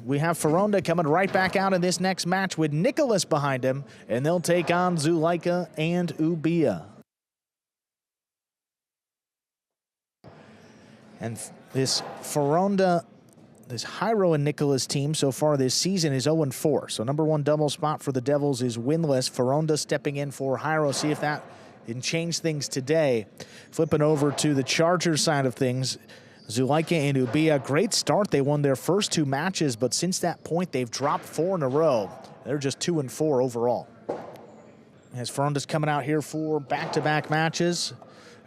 we have Foronda coming right back out in this next match with Nicolas behind him, and they'll take on Zulaika and Ubilla. And this Foronda, this Jairo and Nicolas team so far this season is 0-4. So #1 double spot for the Devils is winless. Foronda stepping in for Jairo. See if that can change things today. Flipping over to the Chargers side of things, Zulaika and Ubilla, great start. They won their first 2 matches, but since that point, they've dropped 4 in a row. They're just 2-4 overall. As Foronda's coming out here for back-to-back matches,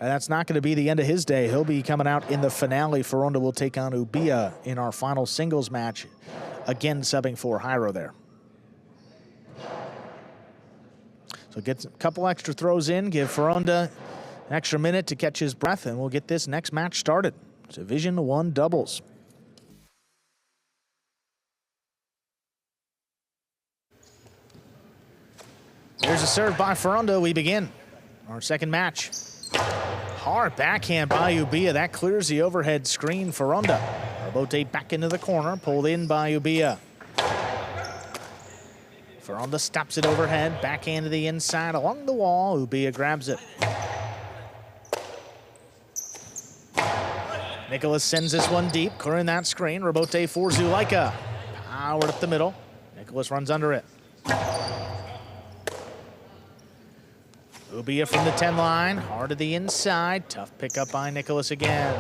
and that's not going to be the end of his day. He'll be coming out in the finale. Foronda will take on Ubilla in our final singles match, again subbing for Jairo there. So get a couple extra throws in, give Foronda an extra minute to catch his breath, and we'll get this next match started. Division 1 doubles. Here's a serve by Foronda. We begin our second match. Hard backhand by Ubilla. That clears the overhead screen. Foronda. Rebote back into the corner. Pulled in by Ubilla. Foronda stops it overhead. Backhand to the inside along the wall. Ubilla grabs it. Nicolas sends this one deep, clearing that screen. Rebote for Zulaika. Powered up the middle. Nicolas runs under it. Ubilla from the 10 line, hard to the inside. Tough pickup by Nicolas again.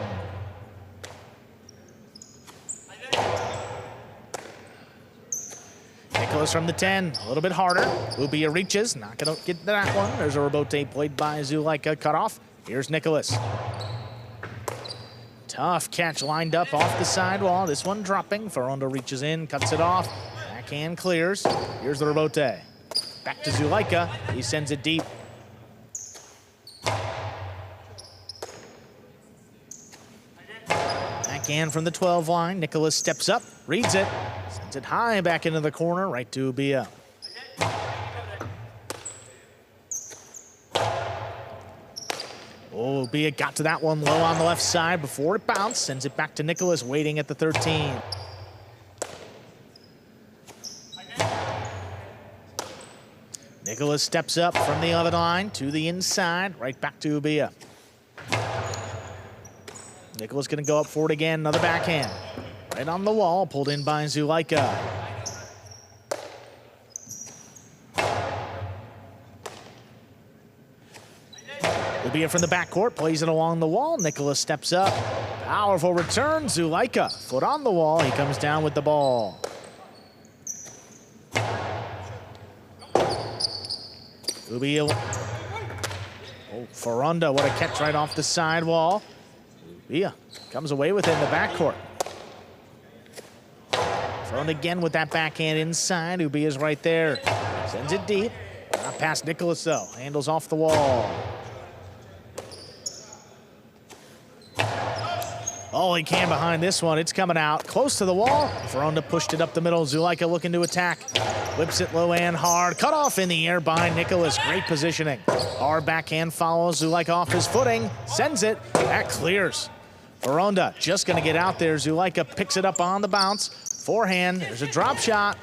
Nicolas from the 10, a little bit harder. Ubilla reaches, not gonna get that one. There's a rebote played by Zulaika, cut off. Here's Nicolas. Tough catch lined up off the sidewall. This one dropping. Foronda reaches in, cuts it off. Backhand clears. Here's the rebote. Back to Zulaika. He sends it deep. Backhand from the 12 line. Nicolas steps up, reads it, sends it high back into the corner, right to Ubilla. Oh, Ubilla got to that one low on the left side before it bounced. Sends it back to Nicolas, waiting at the 13. Nicolas steps up from the other line to the inside, right back to Ubilla. Nicolas gonna go up for it again, another backhand. Right on the wall, pulled in by Zulaika. Ubilla from the backcourt, plays it along the wall. Nicolas steps up. Powerful return. Zulaika, foot on the wall. He comes down with the ball. Ubilla. Oh, Foronda, what a catch right off the sidewall. Ubilla comes away with it in the backcourt. Foronda again with that backhand inside. Ubilla's right there. Sends it deep. Not past Nicolas though. Handles off the wall. Oh, he can behind this one. It's coming out close to the wall. Foronda pushed it up the middle. Zulaika looking to attack. Whips it low and hard. Cut off in the air by Nicolas. Great positioning. Hard backhand follows. Zulaika off his footing. Sends it. That clears. Foronda just going to get out there. Zulaika picks it up on the bounce. Forehand. There's a drop shot.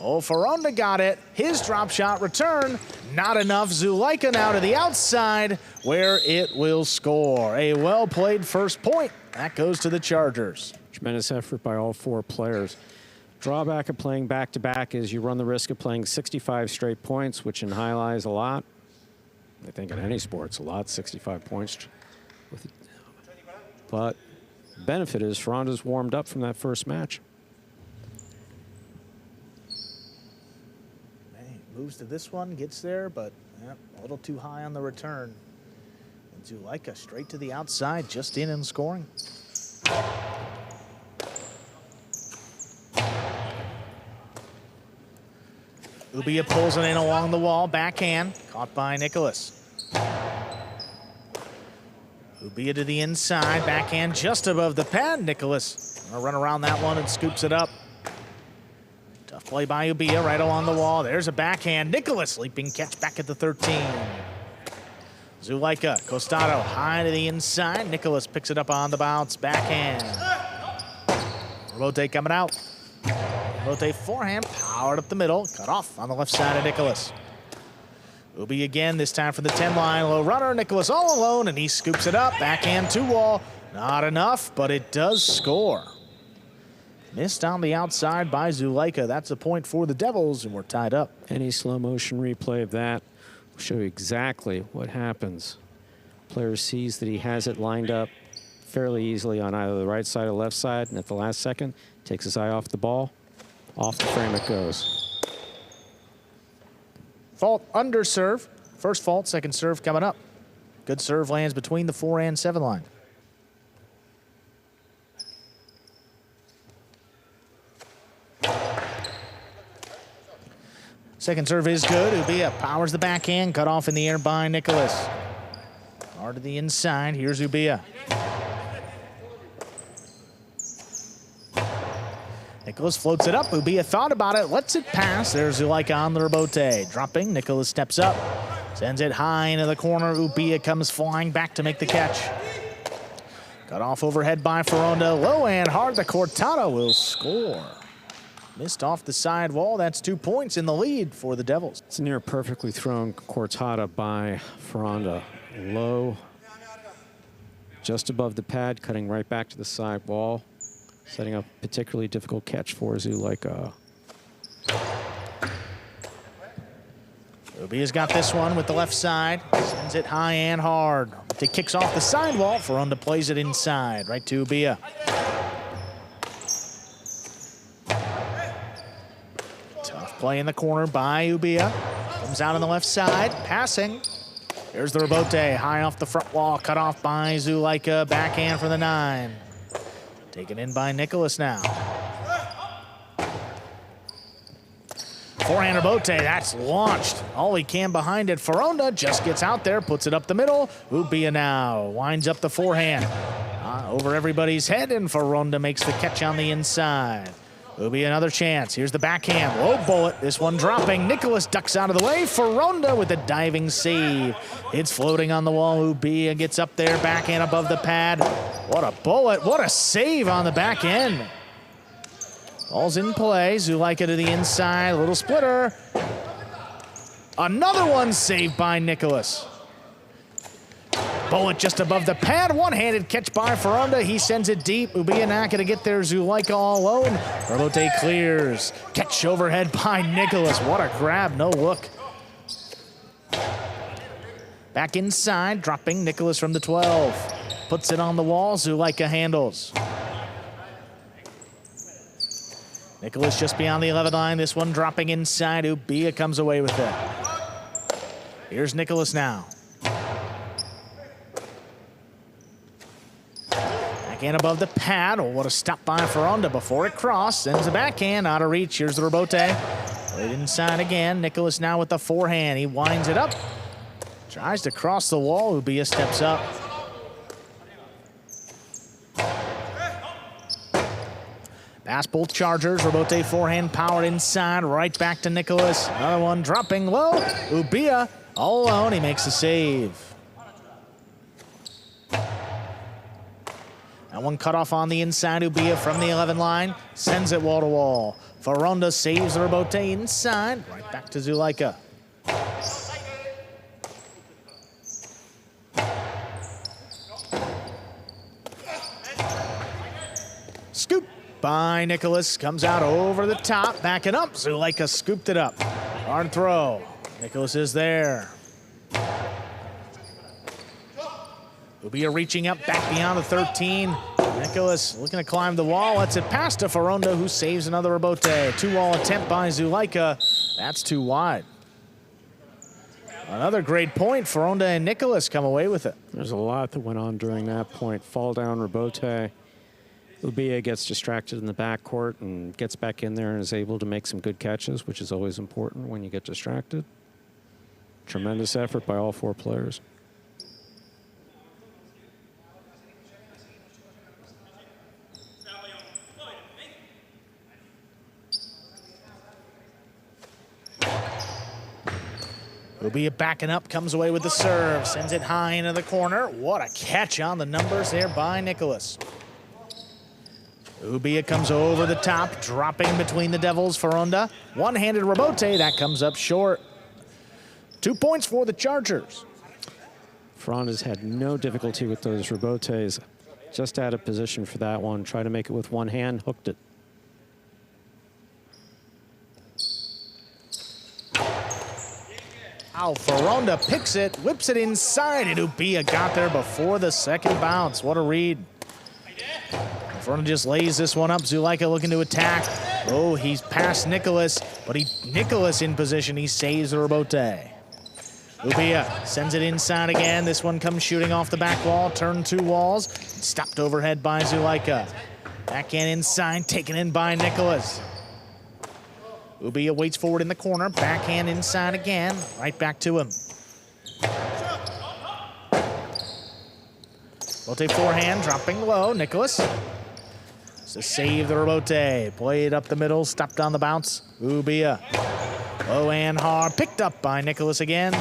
Oh, Foronda got it. His drop shot return. Not enough. Zulaika now to the outside where it will score. A well-played first point. That goes to the Chargers. Tremendous effort by all 4 players. Drawback of playing back-to-back is you run the risk of playing 65 straight points, which in highlight is a lot. I think in any sport it's a lot, 65 points. But the benefit is Foronda's warmed up from that first match. Moves to this one, gets there, but a little too high on the return. And Zulaika straight to the outside, just in and scoring. Ubilla pulls it in along the wall, backhand, caught by Nicolas. Ubilla to the inside, backhand just above the pad. Nicolas gonna run around that one and scoops it up. Tough play by Ubilla right along the wall. There's a backhand. Nicolas leaping catch back at the 13. Zulaika, Costado high to the inside. Nicolas picks it up on the bounce. Backhand. Rebote coming out. Rotate forehand, powered up the middle, cut off on the left side of Nicolas. Ubi again, this time for the 10 line. Low runner, Nicolas all alone, and he scoops it up. Backhand 2-wall. Not enough, but it does score. Missed on the outside by Zulaika. That's a point for the Devils, and we're tied up. Any slow motion replay of that will show you exactly what happens. Player sees that he has it lined up fairly easily on either the right side or left side, and at the last second, takes his eye off the ball. Off the frame it goes. Fault under serve. First fault, second serve coming up. Good serve lands between the 4 and 7 line. Second serve is good. Ubilla powers the backhand, cut off in the air by Nicolas. Hard to the inside. Here's Ubilla. Nicolas floats it up. Ubilla thought about it, lets it pass. There's Zulaika on the rebote. Dropping, Nicolas steps up, sends it high into the corner. Ubilla comes flying back to make the catch. Cut off overhead by Foronda. Low and hard. The Cortada will score. Missed off the side wall. That's 2 points in the lead for the Devils. It's a near perfectly thrown Cortada by Foronda. Low, just above the pad, cutting right back to the side wall. Setting up a particularly difficult catch for Zulaika. Ubilla's got this one with the left side. Sends it high and hard. It kicks off the sidewall. Foronda plays it inside, right to Ubilla. Tough play in the corner by Ubilla. Comes out on the left side, passing. There's the rebote, high off the front wall, cut off by Zulaika. Backhand for the 9. Taken in by Nicolas now. Forehand rebote, that's launched. All he can behind it. Foronda just gets out there, puts it up the middle. Ubilla now winds up the forehand. Over everybody's head, and Foronda makes the catch on the inside. Ubilla another chance. Here's the backhand. Low bullet. This one dropping. Nicolas ducks out of the way. Foronda with a diving save. It's floating on the wall. Ubilla gets up there. Backhand above the pad. What a bullet. What a save on the back end. Ball's in play. Zulaika to the inside. A little splitter. Another one saved by Nicolas. Bullet just above the pad. One-handed catch by Foronda. He sends it deep. Ubilla not going to get there. Zulaika all alone. Rebote clears. Catch overhead by Nicolas. What a grab. No look. Back inside. Dropping Nicolas from the 12. Puts it on the wall. Zulaika handles. Nicolas just beyond the 11 line. This one dropping inside. Ubilla comes away with it. Here's Nicolas now. Backhand above the pad. Oh, what a stop by Foronda before it crossed. Sends a backhand out of reach. Here's the rebote. Played inside again. Nicolas now with the forehand. He winds it up. Tries to cross the wall. Ubilla steps up. Pass both Chargers. Rebote forehand powered inside. Right back to Nicolas. Another one dropping low. Ubilla all alone. He makes the save. That one cut off on the inside. Ubilla from the 11 line. Sends it wall to wall. Foronda saves the rebote inside. Right back to Zulaika. Scoop by Nicolas. Comes out over the top. Backing up. Zulaika scooped it up. Hard throw. Nicolas is there. Ubilla reaching up back beyond the 13. Nicolas looking to climb the wall. Lets it pass to Foronda, who saves another rebote. 2-wall attempt by Zulaika. That's too wide. Another great point. Foronda and Nicolas come away with it. There's a lot that went on during that point. Fall down rebote. Ubilla gets distracted in the backcourt and gets back in there and is able to make some good catches, which is always important when you get distracted. Tremendous effort by all 4 players. Ubilla backing up, comes away with the serve, sends it high into the corner. What a catch on the numbers there by Nicolas. Ubilla comes over the top, dropping between the Devils. Foronda, one-handed rebote, that comes up short. 2 points for the Chargers. Foronda's had no difficulty with those rebotes. Just out of position for that one. Tried to make it with one hand, hooked it. Foronda picks it, whips it inside, and Ubilla got there before the second bounce. What a read. Foronda just lays this one up. Zulaika looking to attack. Oh, he's past Nicolas, but Nicolas in position. He saves the rebote. Ubilla sends it inside again. This one comes shooting off the back wall. Turned 2 walls. Stopped overhead by Zulaika. Backhand inside, taken in by Nicolas. Ubilla waits forward in the corner. Backhand inside again. Right back to him. Rebote forehand, dropping low. Nicolas. To save the rebote. Played up the middle, stopped on the bounce. Ubilla. Low and hard. Picked up by Nicolas again.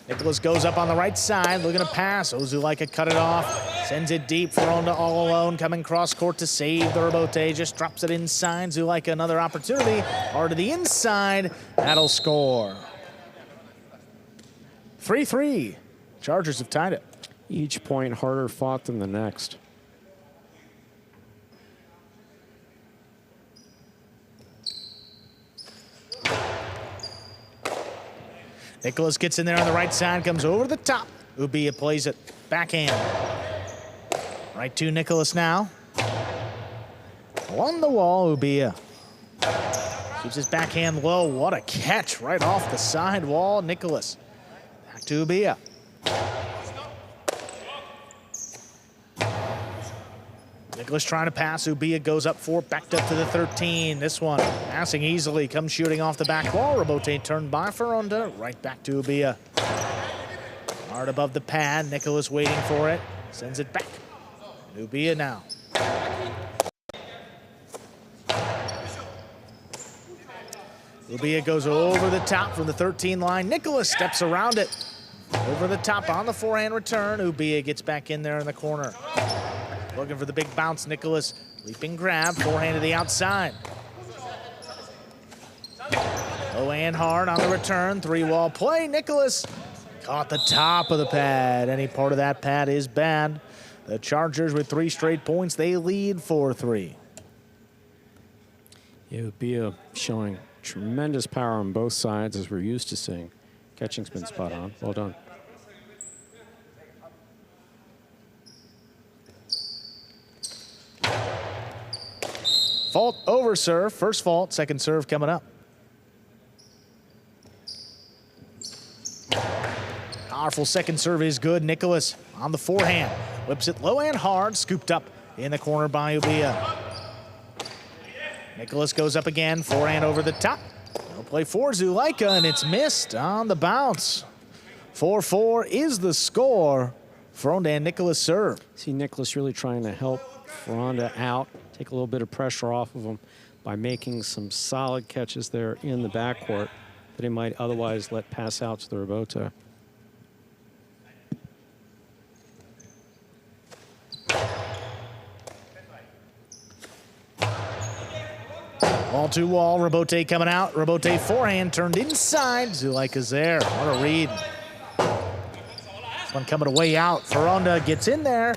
Nicolas goes up on the right side, looking to pass. Zulaika cut it off. Sends it deep. Foronda all alone, coming cross court to save the rebote. Just drops it inside. Zulaika another opportunity. Hard to the inside. That'll score. 3-3. Chargers have tied it. Each point harder fought than the next. Nicolas gets in there on the right side, comes over the top. Ubilla plays it. Backhand. Right to Nicolas now. On the wall, Ubilla. Keeps his backhand low. What a catch right off the side wall. Nicolas. Back to Ubilla. Nicolas trying to pass. Ubilla goes up 4, backed up to the 13. This one passing easily, comes shooting off the back wall. Rebote turned by Foronda. Right back to Ubilla. Hard above the pad. Nicolas waiting for it. Sends it back. Ubilla now. Ubilla goes over the top from the 13 line. Nicolas steps around it. Over the top on the forehand return. Ubilla gets back in there in the corner. Looking for the big bounce. Nicolas leaping grab. Forehand to the outside. Low and hard on the return. 3-wall play. Nicolas caught the top of the pad. Any part of that pad is bad. The Chargers with 3 straight points. They lead 4-3. Ubilla showing tremendous power on both sides, as we're used to seeing. Catching's been spot on. Well done. Fault over serve. First fault, second serve coming up. Powerful second serve is good. Nicolas on the forehand. Whips it low and hard. Scooped up in the corner by Ubilla. Nicolas goes up again. Forehand over the top. No play for Zulaika, and it's missed on the bounce. 4-4 is the score. Foronda and Nicolas serve. See Nicolas really trying to help Foronda out, take a little bit of pressure off of him by making some solid catches there in the backcourt that he might otherwise let pass out to the rebote. Wall to wall, rebote coming out. Rebote forehand turned inside. Zulaika's there. What a read. This one coming away out. Foronda gets in there.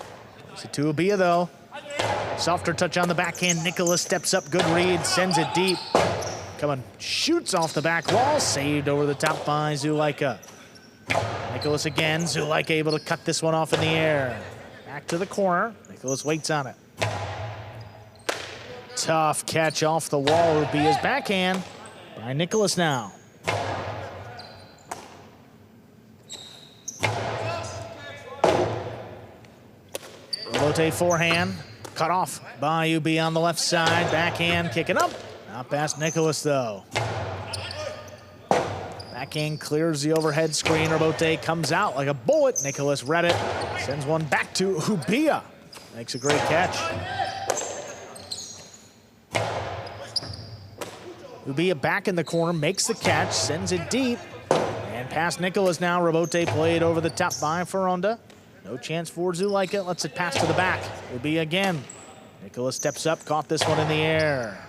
It's a to Ubilla though. Softer touch on the backhand. Nicolas steps up. Good read. Sends it deep. Coming, shoots off the back wall. Saved over the top by Zulaika. Nicolas again. Zulaika able to cut this one off in the air. Back to the corner. Nicolas waits on it. Tough catch off the wall. Ubilla's backhand by Nicolas now. Rebote forehand. Cut off by Ubilla on the left side. Backhand kicking up. Not past Nicolas though. Backhand clears the overhead screen. Rebote comes out like a bullet. Nicolas read it. Sends one back to Ubilla. Makes a great catch. Ubilla back in the corner, makes the catch, sends it deep, and past Nicolas now. Rebote played over the top by Foronda. No chance for Zulaika. Lets it pass to the back. Ubilla again. Nicolas steps up, caught this one in the air.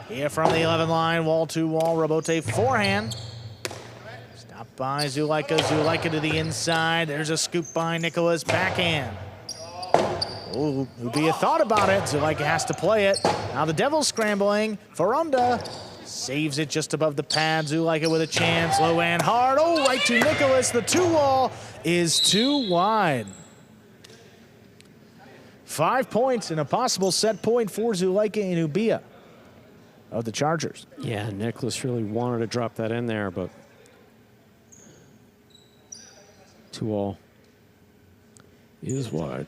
Here from the 11 line, wall to wall. Rebote forehand. Stopped by Zulaika. Zulaika to the inside. There's a scoop by Nicolas. Backhand. Oh, Ubilla thought about it. Zulaika has to play it. Now the Devils scrambling. Foronda saves it just above the pad. Zulaika with a chance. Low and hard. Oh, right to Nicolas. The 2-wall is too wide. 5 points and a possible set point for Zulaika and Ubilla of the Chargers. Yeah, Nicolas really wanted to drop that in there, but 2-all is wide.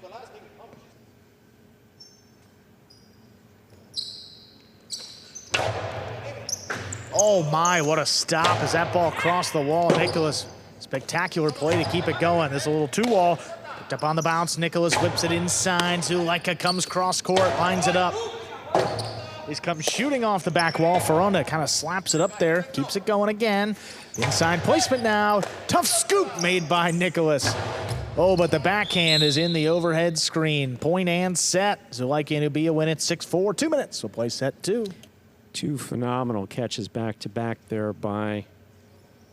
Oh my, what a stop as that ball crossed the wall. Nicolas, spectacular play to keep it going. There's a little 2-wall. Picked up on the bounce. Nicolas whips it inside. Zulaika comes cross court, lines it up. He's come shooting off the back wall. Foronda kind of slaps it up there, keeps it going again. Inside placement now. Tough scoop made by Nicolas. Oh, but the backhand is in the overhead screen. Point and set. Zulaika and Ubilla win it 6-4. 2 minutes. We'll play set 2. 2 phenomenal catches back-to-back there by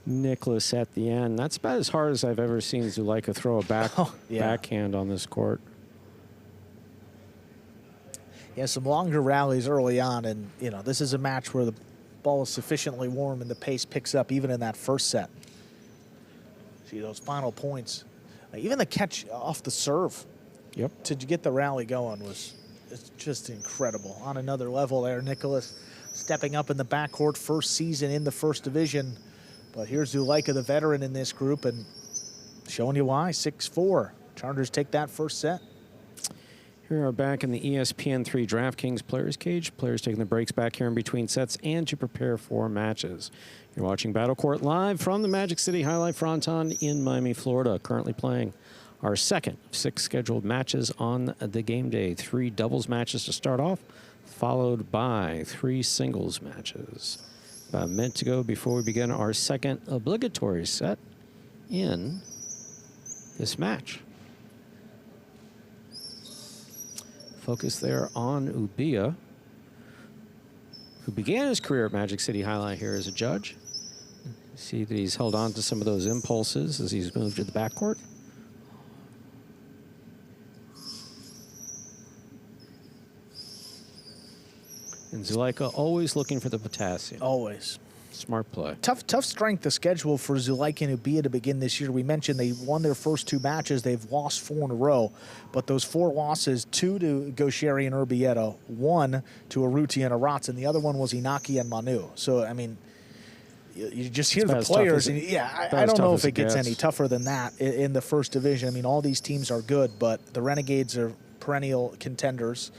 Nicolas at the end. That's about as hard as I've ever seen Zulaika throw a backhand on this court. Yeah, some longer rallies early on, and you know this is a match where the ball is sufficiently warm and the pace picks up even in that first set. See those final points, even the catch off the serve. Yep. To get the rally going was just incredible. On another level there, Nicolas stepping up in the backcourt, first season in the first division. But here's Zulaika, the veteran in this group, and showing you why. 6-4. Chargers take that first set. Here we are back in the ESPN3 DraftKings Players Cage. Players taking the breaks back here in between sets and to prepare for matches. You're watching Battle Court live from the Magic City Jai-Alai Fronton in Miami, Florida. Currently playing our second of 6 scheduled matches on the game day. 3 doubles matches to start off, followed by 3 singles matches. About a minute to go before we begin our second obligatory set in this match. Focus there on Ubilla, who began his career at Magic City Jai-Alai here as a judge. See that he's held on to some of those impulses as he's moved to the backcourt. And Zulaika always looking for the potassium. Always. Smart play. Tough strength of schedule for Zulaika and Ubilla to begin this year. We mentioned they won their first 2 matches. They've lost 4 in a row. But those 4 losses, 2 to Gaucheri and Urbieta, 1 to Urrutia and Arats, and the other one was Inaki and Manu. So, I mean, you just hear the players. And yeah, I don't know if it gets any tougher than that in the first division. I mean, all these teams are good, but the Renegades are perennial contenders.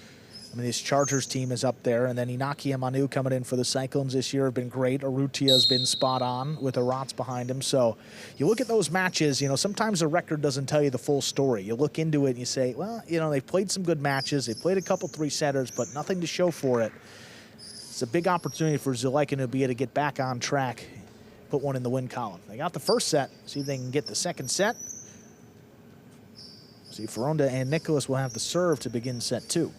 I mean, this Chargers team is up there, and then Inaki and Manu coming in for the Cyclones this year have been great. Urrutia has been spot on with Arats behind him. So you look at those matches, you know, sometimes the record doesn't tell you the full story. You look into it and you say, well, you know, they've played some good matches. They played a couple 3-setters, but nothing to show for it. It's a big opportunity for Zulaika and Ubilla to get back on track, put one in the win column. They got the first set. See if they can get the second set. See, Foronda and Nicolas will have the serve to begin set 2.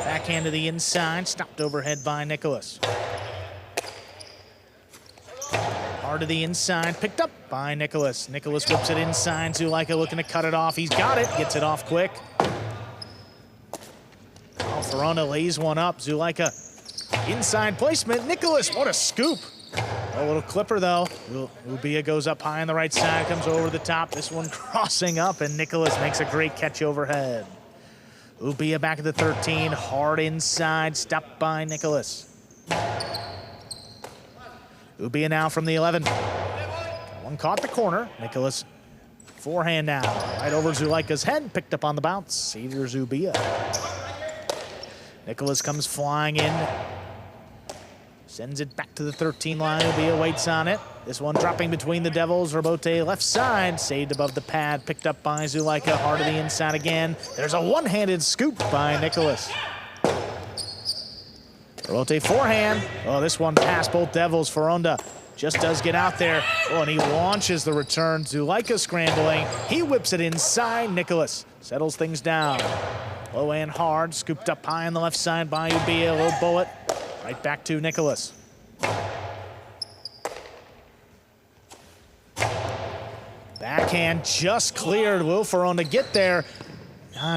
Backhand to the inside, stopped overhead by Nicolas. Hard to the inside, picked up by Nicolas. Nicolas whips it inside, Zulaika looking to cut it off. He's got it, gets it off quick. Oh, Foronda lays one up. Zulaika, inside placement. Nicolas, what a scoop. A little clipper though. Ubilla goes up high on the right side, comes over the top. This one crossing up, and Nicolas makes a great catch overhead. Ubilla back at the 13, hard inside, stopped by Nicolas. Ubilla now from the 11. One caught the corner. Nicolas, forehand now. Right over Zulaika's head, picked up on the bounce. Saviors Ubilla. Nicolas comes flying in. Sends it back to the 13 line. Ubilla waits on it. This one dropping between the Devils. Robote left side. Saved above the pad. Picked up by Zulaika. Hard to the inside again. There's a one-handed scoop by Nicolas. Robote forehand. Oh, this one past both Devils. Foronda just does get out there. Oh, and he launches the return. Zulaika scrambling. He whips it inside. Nicolas settles things down. Low and hard. Scooped up high on the left side by Ubilla. Low bullet. Right back to Nicolas. Backhand just cleared. Will Foronda get there?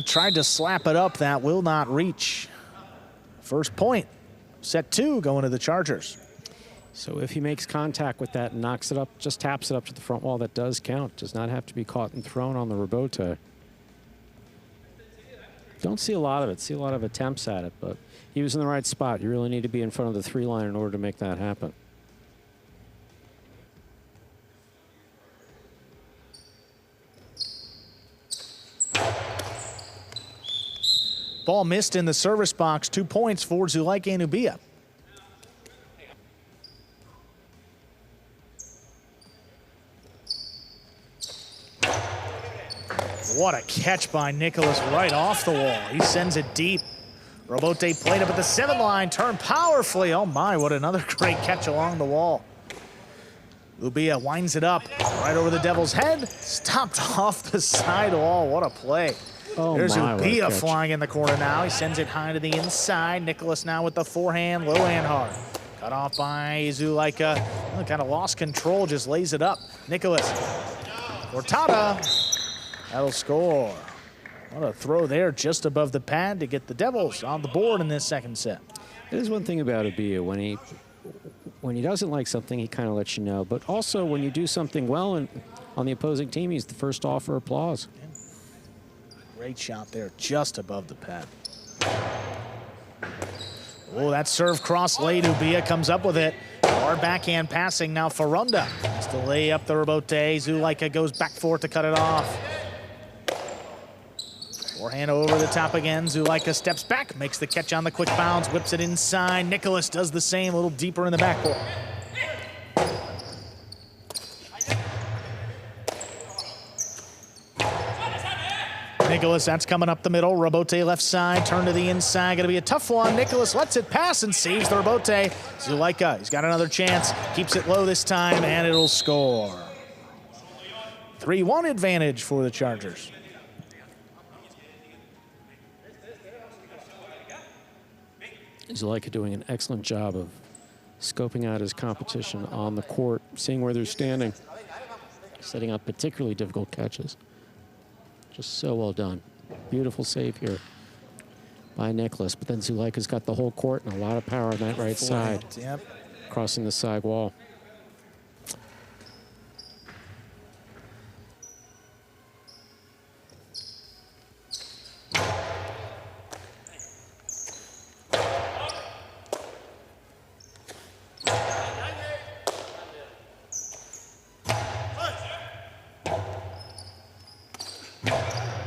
Tried to slap it up. That will not reach. First point. Set 2 going to the Chargers. So if he makes contact with that and knocks it up, just taps it up to the front wall, that does count. Does not have to be caught and thrown on the Robote. Don't see a lot of it. See a lot of attempts at it, but he was in the right spot. You really need to be in front of the 3 line in order to make that happen. Ball missed in the service box. 2 points for Zulaika and Ubilla. What a catch by Nicolas right off the wall. He sends it deep. Robote played up at the 7 line, turned powerfully. Oh my, what another great catch along the wall. Ubilla winds it up right over the Devil's head. Stopped off the side wall. What a play. Oh, there's my, Ubilla flying in the corner now. He sends it high to the inside. Nicolas now with the forehand, low and hard. Cut off by Zulaika. Kind of lost control, just lays it up. Nicolas. Cortada. That'll score. What a throw there just above the pad to get the Devils on the board in this second set. There's one thing about Ubilla. When he doesn't like something, he kind of lets you know. But also when you do something well and on the opposing team, he's the first to offer applause. Yeah. Great shot there just above the pad. Oh, that serve cross late. Ubilla comes up with it. Hard backhand passing now. Foronda has to lay up the Robote. Zulaika goes back for it to cut it off. Forehand over the top again. Zulaika steps back, makes the catch on the quick bounce, whips it inside. Nicolas does the same, a little deeper in the backcourt. Nicolas, that's coming up the middle. Robote left side, turn to the inside. Going to be a tough one. Nicolas lets it pass and saves the Robote. Zulaika, he's got another chance. Keeps it low this time, and it'll score. 3-1 advantage for the Chargers. Zulaika doing an excellent job of scoping out his competition on the court, seeing where they're standing, setting up particularly difficult catches. Just so well done. Beautiful save here by Nicolas. But then Zulaika's got the whole court and a lot of power on that right side. Yep. Crossing the side wall.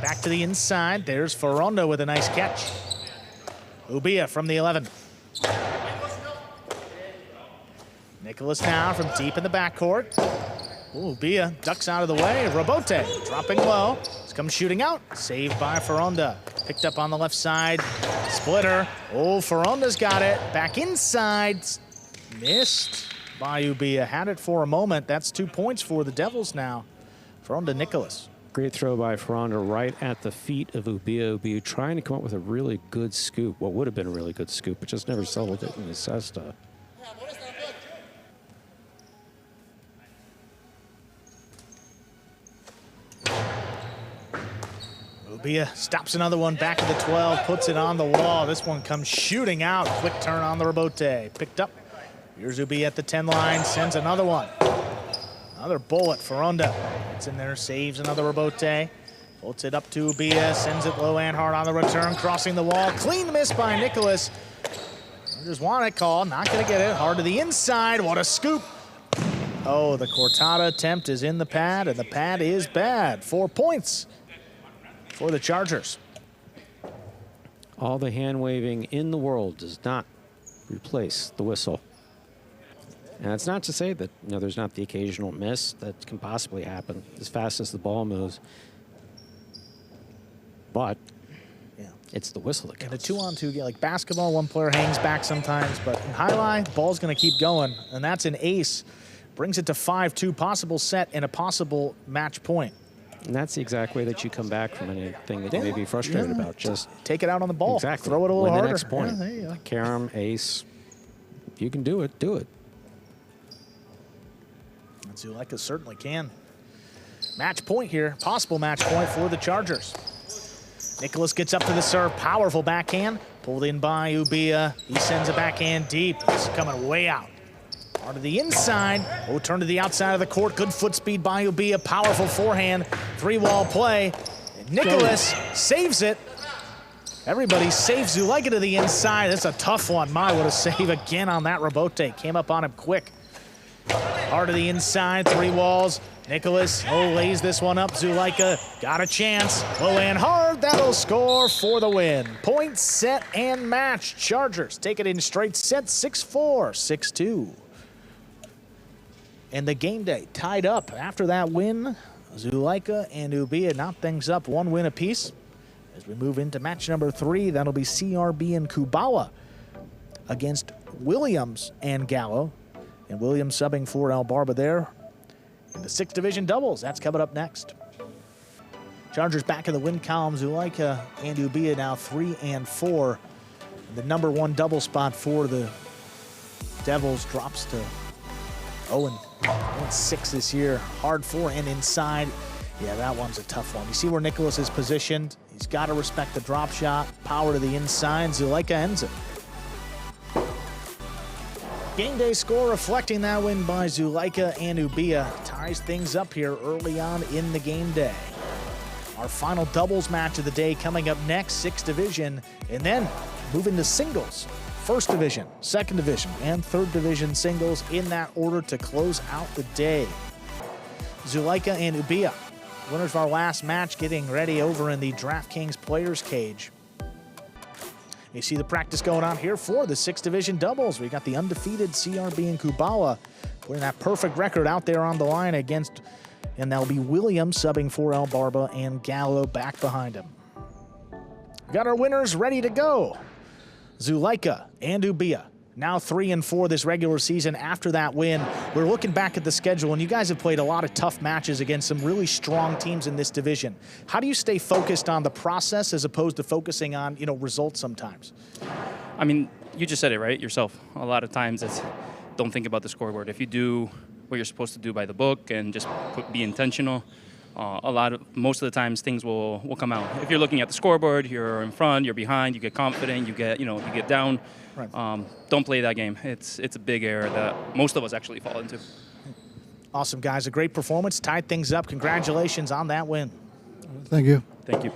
Back to the inside. There's Foronda with a nice catch. Ubilla from the 11. Nicolas now from deep in the backcourt. Ubilla ducks out of the way. Robote dropping low. He's come shooting out. Saved by Foronda. Picked up on the left side. Splitter. Oh, Foronda's got it. Back inside. Missed by Ubilla. Had it for a moment. That's 2 points for the Devils now. Foronda, Nicolas. Great throw by Foronda right at the feet of Ubilla. Ubilla trying to come up with a really good scoop. What would have been a really good scoop, but just never settled it in the cesta. Ubilla stops another one back at the 12, puts it on the wall. This one comes shooting out. Quick turn on the Robote. Picked up. Here's Ubilla at the 10 line, sends another one. Another bullet, Foronda. Gets in there, saves another Robote. Floats it up to Ubilla, sends it low and hard on the return, crossing the wall. Clean miss by Nicolas. Just want it called, not gonna get it. Hard to the inside, what a scoop. Oh, the Cortada attempt is in the pad, and the pad is bad. 4 points for the Chargers. All the hand waving in the world does not replace the whistle. And it's not to say that there's not the occasional miss that can possibly happen as fast as the ball moves. But it's the whistle that counts. And the 2-on-2 game, like basketball, one player hangs back sometimes, but in Jai-Alai, the ball's going to keep going, and that's an ace. Brings it to 5-2, possible set and a possible match point. And that's the exact way that you come back from anything that you may be frustrated about. Just take it out on the ball. Exactly. Throw it a little harder. The next point. There you go. Carom, ace. If you can do it, do it. And Zulaika certainly can. Match point here. Possible match point for the Chargers. Nicolas gets up to the serve. Powerful backhand. Pulled in by Ubilla. He sends a backhand deep. It's coming way out. Part of the inside. Oh, turn to the outside of the court. Good foot speed by Ubilla. Powerful forehand. 3-wall play. And Nicolas saves it. Everybody saves Zulaika to the inside. That's a tough one. My, what a save again on that rebote. Came up on him quick. Part of the inside. 3 walls. Nicolas, lays this one up. Zulaika got a chance. Low and hard. That'll score for the win. Point, set, and match. Chargers take it in straight sets. 6-4, 6-2. And the game day tied up after that win. Zulaika and Ubilla knock things up 1 win apiece. As we move into match number 3, that'll be CRB and Kubala against Williams and Gallo. And Williams subbing for El Barba there. In the 6th division doubles, that's coming up next. Chargers back in the win column. Zulaika and Ubilla now 3-4. The number 1 double spot for the Devils drops to 0-6 this year. Hard forehand inside. Yeah, that one's a tough one. You see where Nicolas is positioned. He's got to respect the drop shot. Power to the inside. Zulaika ends it. Game day score reflecting that win by Zulaika and Ubilla. Ties things up here early on in the game day. Our final doubles match of the day coming up next, 6th division, and then moving to singles. 1st division, 2nd division, and 3rd division singles in that order to close out the day. Zulaika and Ubilla, winners of our last match, getting ready over in the DraftKings Players Cage. You see the practice going on here for the 6th division doubles. We got the undefeated CRB and Kubala putting that perfect record out there on the line against, and that'll be Williams subbing for El Barba and Gallo back behind him. We got our winners ready to go. Zulaika and Ubilla, now 3-4 this regular season after that win. We're looking back at the schedule, and you guys have played a lot of tough matches against some really strong teams in this division. How do you stay focused on the process as opposed to focusing on, results sometimes? I mean, you just said it right yourself. A lot of times it's don't think about the scoreboard. If you do what you're supposed to do by the book and just be intentional, most of the times things will come out. If you're looking at the scoreboard, you're in front, you're behind, you get confident, you get down. Right. Don't play that game. It's a big error that most of us actually fall into. Awesome, guys. A great performance. Tied things up. Congratulations on that win. Thank you. Thank you.